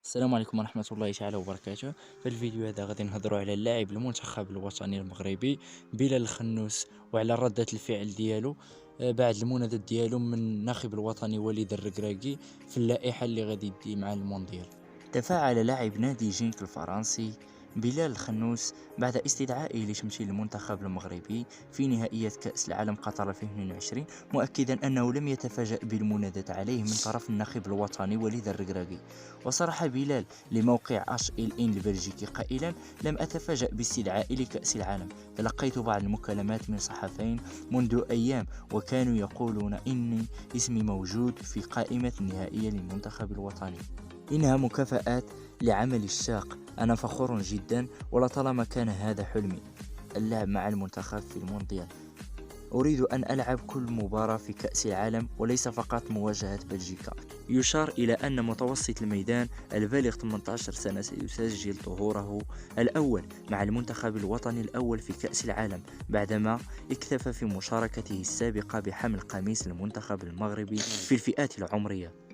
السلام عليكم ورحمة الله تعالى وبركاته. في الفيديو هذا غادي نهضروا على اللاعب المنتخب الوطني المغربي بلال الخنوس وعلى ردة الفعل ديالو بعد المناضلة ديالو من الناخب الوطني وليد الركراكي في اللائحة اللي غادي يدي مع المونديال. تفاعل لاعب نادي جينك الفرنسي بلال الخنوس بعد استدعائه لتمثيل المنتخب المغربي في نهائيات كأس العالم قطر 2022، مؤكدا أنه لم يتفاجأ بالمناداة عليه من طرف الناخب الوطني وليد الركراكي. وصرح بلال لموقع اش ال ان البلجيكي قائلا: لم أتفاجأ باستدعائي لكأس العالم، تلقيت بعض المكالمات من صحفيين منذ أيام وكانوا يقولون إني اسمي موجود في قائمة النهائية للمنتخب الوطني. إنها مكافآت لعملي الشاق، أنا فخور جدا ولطالما كان هذا حلمي، اللعب مع المنتخب في المونديال. أريد أن ألعب كل مباراة في كأس العالم وليس فقط مواجهة بلجيكا. يشار إلى أن متوسط الميدان البالغ 18 سنة سيسجل ظهوره الأول مع المنتخب الوطني الأول في كأس العالم بعدما اكتفى في مشاركته السابقة بحمل قميص المنتخب المغربي في الفئات العمرية.